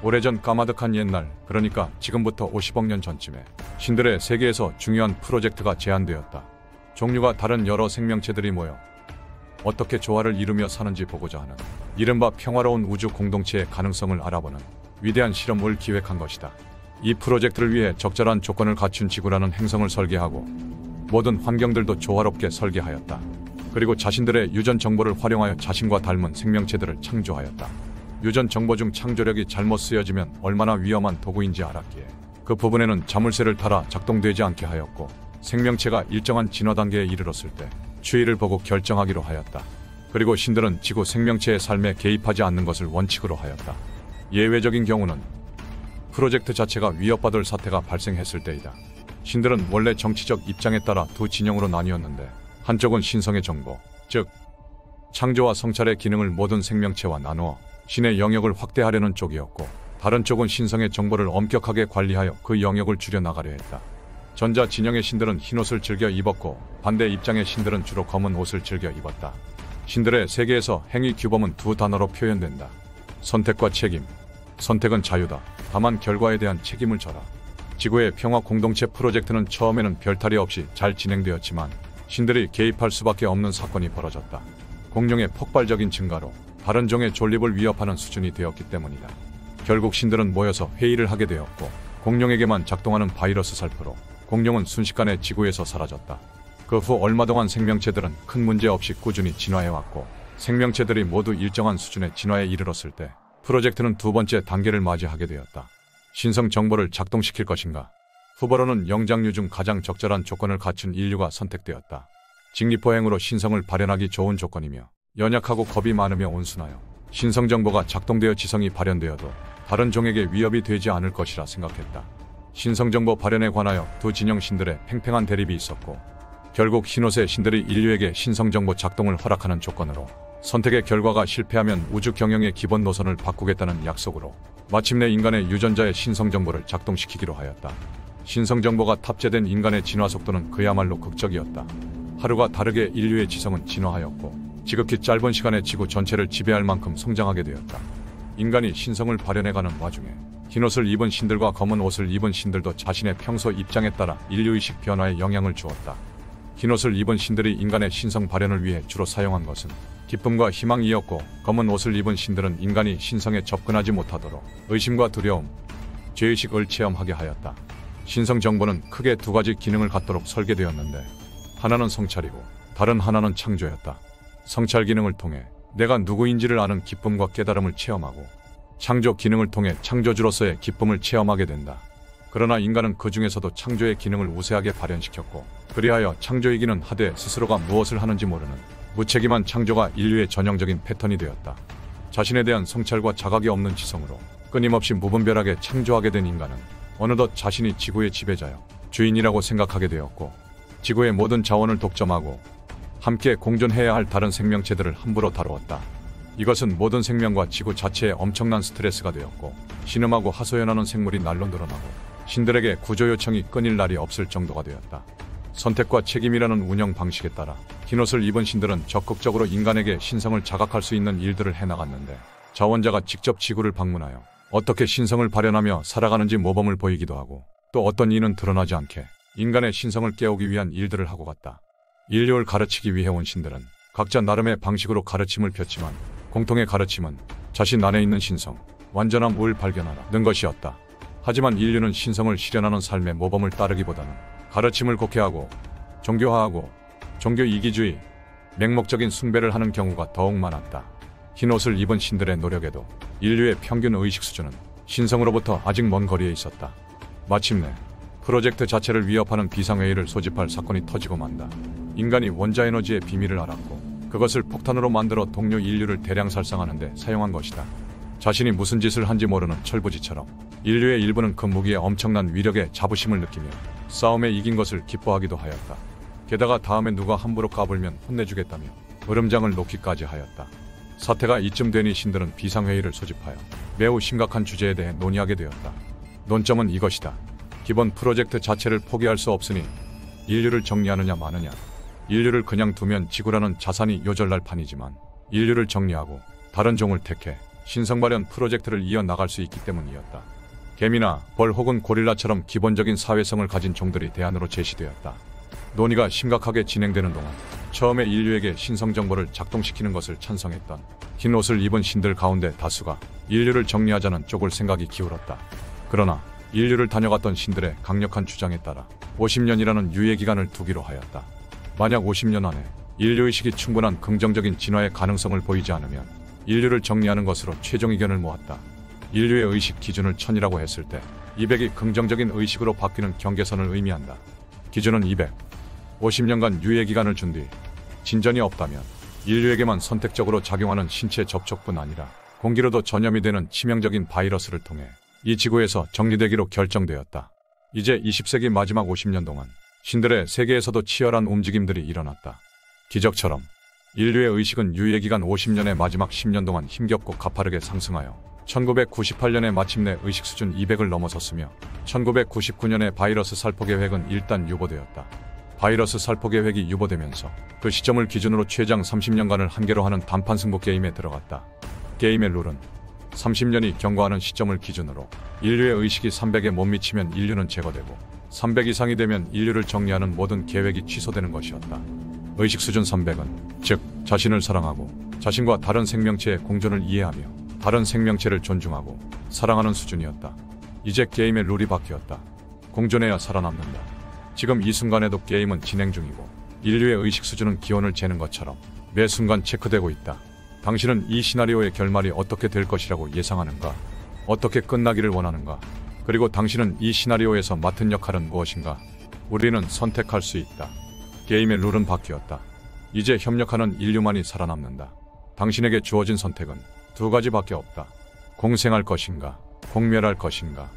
오래전 까마득한 옛날, 그러니까 지금부터 50억 년 전쯤에 신들의 세계에서 중요한 프로젝트가 제안되었다. 종류가 다른 여러 생명체들이 모여 어떻게 조화를 이루며 사는지 보고자 하는 이른바 평화로운 우주 공동체의 가능성을 알아보는 위대한 실험을 기획한 것이다. 이 프로젝트를 위해 적절한 조건을 갖춘 지구라는 행성을 설계하고 모든 환경들도 조화롭게 설계하였다. 그리고 자신들의 유전 정보를 활용하여 자신과 닮은 생명체들을 창조하였다. 유전 정보 중 창조력이 잘못 쓰여지면 얼마나 위험한 도구인지 알았기에 그 부분에는 자물쇠를 달아 작동되지 않게 하였고, 생명체가 일정한 진화 단계에 이르렀을 때 추이를 보고 결정하기로 하였다. 그리고 신들은 지구 생명체의 삶에 개입하지 않는 것을 원칙으로 하였다. 예외적인 경우는 프로젝트 자체가 위협받을 사태가 발생했을 때이다. 신들은 원래 정치적 입장에 따라 두 진영으로 나뉘었는데, 한쪽은 신성의 정보, 즉 창조와 성찰의 기능을 모든 생명체와 나누어 신의 영역을 확대하려는 쪽이었고, 다른 쪽은 신성의 정보를 엄격하게 관리하여 그 영역을 줄여나가려 했다. 전자 진영의 신들은 흰옷을 즐겨 입었고, 반대 입장의 신들은 주로 검은 옷을 즐겨 입었다. 신들의 세계에서 행위 규범은 두 단어로 표현된다. 선택과 책임. 선택은 자유다. 다만 결과에 대한 책임을 져라. 지구의 평화 공동체 프로젝트는 처음에는 별탈이 없이 잘 진행되었지만 신들이 개입할 수밖에 없는 사건이 벌어졌다. 공룡의 폭발적인 증가로 다른 종의 존립을 위협하는 수준이 되었기 때문이다. 결국 신들은 모여서 회의를 하게 되었고, 공룡에게만 작동하는 바이러스 살포로 공룡은 순식간에 지구에서 사라졌다. 그 후 얼마 동안 생명체들은 큰 문제 없이 꾸준히 진화해왔고, 생명체들이 모두 일정한 수준의 진화에 이르렀을 때 프로젝트는 두 번째 단계를 맞이하게 되었다. 신성 정보를 작동시킬 것인가? 후보로는 영장류 중 가장 적절한 조건을 갖춘 인류가 선택되었다. 직립보행으로 신성을 발현하기 좋은 조건이며, 연약하고 겁이 많으며 온순하여 신성 정보가 작동되어 지성이 발현되어도 다른 종에게 위협이 되지 않을 것이라 생각했다. 신성 정보 발현에 관하여 두 진영 신들의 팽팽한 대립이 있었고, 결국 흰옷의 신들이 인류에게 신성 정보 작동을 허락하는 조건으로, 선택의 결과가 실패하면 우주 경영의 기본 노선을 바꾸겠다는 약속으로 마침내 인간의 유전자의 신성 정보를 작동시키기로 하였다. 신성 정보가 탑재된 인간의 진화 속도는 그야말로 극적이었다. 하루가 다르게 인류의 지성은 진화하였고, 지극히 짧은 시간에 지구 전체를 지배할 만큼 성장하게 되었다. 인간이 신성을 발현해가는 와중에 흰옷을 입은 신들과 검은 옷을 입은 신들도 자신의 평소 입장에 따라 인류의식 변화에 영향을 주었다. 흰옷을 입은 신들이 인간의 신성 발현을 위해 주로 사용한 것은 기쁨과 희망이었고, 검은 옷을 입은 신들은 인간이 신성에 접근하지 못하도록 의심과 두려움, 죄의식을 체험하게 하였다. 신성 정보는 크게 두 가지 기능을 갖도록 설계되었는데, 하나는 성찰이고 다른 하나는 창조였다. 성찰 기능을 통해 내가 누구인지를 아는 기쁨과 깨달음을 체험하고, 창조 기능을 통해 창조주로서의 기쁨을 체험하게 된다. 그러나 인간은 그 중에서도 창조의 기능을 우세하게 발현시켰고, 그리하여 창조이기는 하되 스스로가 무엇을 하는지 모르는 무책임한 창조가 인류의 전형적인 패턴이 되었다. 자신에 대한 성찰과 자각이 없는 지성으로 끊임없이 무분별하게 창조하게 된 인간은 어느덧 자신이 지구의 지배자여 주인이라고 생각하게 되었고, 지구의 모든 자원을 독점하고 함께 공존해야 할 다른 생명체들을 함부로 다루었다. 이것은 모든 생명과 지구 자체에 엄청난 스트레스가 되었고, 신음하고 하소연하는 생물이 날로 늘어나고 신들에게 구조 요청이 끊일 날이 없을 정도가 되었다. 선택과 책임이라는 운영 방식에 따라 흰옷을 입은 신들은 적극적으로 인간에게 신성을 자각할 수 있는 일들을 해나갔는데, 자원자가 직접 지구를 방문하여 어떻게 신성을 발현하며 살아가는지 모범을 보이기도 하고, 또 어떤 이는 드러나지 않게 인간의 신성을 깨우기 위한 일들을 하고 갔다. 인류를 가르치기 위해 온 신들은 각자 나름의 방식으로 가르침을 폈지만, 공통의 가르침은 자신 안에 있는 신성, 완전함을 발견하라는 것이었다. 하지만 인류는 신성을 실현하는 삶의 모범을 따르기보다는 가르침을 곡해하고 종교화하고 종교 이기주의, 맹목적인 숭배를 하는 경우가 더욱 많았다. 흰옷을 입은 신들의 노력에도 인류의 평균 의식 수준은 신성으로부터 아직 먼 거리에 있었다. 마침내 프로젝트 자체를 위협하는 비상회의를 소집할 사건이 터지고 만다. 인간이 원자에너지의 비밀을 알았고, 그것을 폭탄으로 만들어 동료 인류를 대량 살상하는 데 사용한 것이다. 자신이 무슨 짓을 한지 모르는 철부지처럼 인류의 일부는 그 무기의 엄청난 위력에 자부심을 느끼며 싸움에 이긴 것을 기뻐하기도 하였다. 게다가 다음에 누가 함부로 까불면 혼내주겠다며 으름장을 놓기까지 하였다. 사태가 이쯤 되니 신들은 비상회의를 소집하여 매우 심각한 주제에 대해 논의하게 되었다. 논점은 이것이다. 기본 프로젝트 자체를 포기할 수 없으니 인류를 정리하느냐 마느냐. 인류를 그냥 두면 지구라는 자산이 요절날 판이지만, 인류를 정리하고 다른 종을 택해 신성 발현 프로젝트를 이어나갈 수 있기 때문이었다. 개미나 벌 혹은 고릴라처럼 기본적인 사회성을 가진 종들이 대안으로 제시되었다. 논의가 심각하게 진행되는 동안 처음에 인류에게 신성 정보를 작동시키는 것을 찬성했던 흰 옷을 입은 신들 가운데 다수가 인류를 정리하자는 쪽을 생각이 기울었다. 그러나 인류를 다녀갔던 신들의 강력한 주장에 따라 50년이라는 유예기간을 두기로 하였다. 만약 50년 안에 인류의식이 충분한 긍정적인 진화의 가능성을 보이지 않으면 인류를 정리하는 것으로 최종 의견을 모았다. 인류의 의식 기준을 1000이라고 했을 때 200이 긍정적인 의식으로 바뀌는 경계선을 의미한다. 기준은 200. 50년간 유예기간을 준 뒤 진전이 없다면 인류에게만 선택적으로 작용하는 신체 접촉뿐 아니라 공기로도 전염이 되는 치명적인 바이러스를 통해 이 지구에서 정리되기로 결정되었다. 이제 20세기 마지막 50년 동안 신들의 세계에서도 치열한 움직임들이 일어났다. 기적처럼 인류의 의식은 유예기간 50년의 마지막 10년 동안 힘겹고 가파르게 상승하여 1998년에 마침내 의식 수준 200을 넘어섰으며 1999년에 바이러스 살포 계획은 일단 유보되었다. 바이러스 살포 계획이 유보되면서 그 시점을 기준으로 최장 30년간을 한계로 하는 단판 승부 게임에 들어갔다. 게임의 룰은 30년이 경과하는 시점을 기준으로 인류의 의식이 300에 못 미치면 인류는 제거되고 300 이상이 되면 인류를 정리하는 모든 계획이 취소되는 것이었다. 의식 수준 300은 즉 자신을 사랑하고 자신과 다른 생명체의 공존을 이해하며 다른 생명체를 존중하고 사랑하는 수준이었다. 이제 게임의 룰이 바뀌었다. 공존해야 살아남는다. 지금 이 순간에도 게임은 진행 중이고 인류의 의식 수준은 기온을 재는 것처럼 매 순간 체크되고 있다. 당신은 이 시나리오의 결말이 어떻게 될 것이라고 예상하는가? 어떻게 끝나기를 원하는가? 그리고 당신은 이 시나리오에서 맡은 역할은 무엇인가? 우리는 선택할 수 있다. 게임의 룰은 바뀌었다. 이제 협력하는 인류만이 살아남는다. 당신에게 주어진 선택은 두 가지밖에 없다. 공생할 것인가? 공멸할 것인가?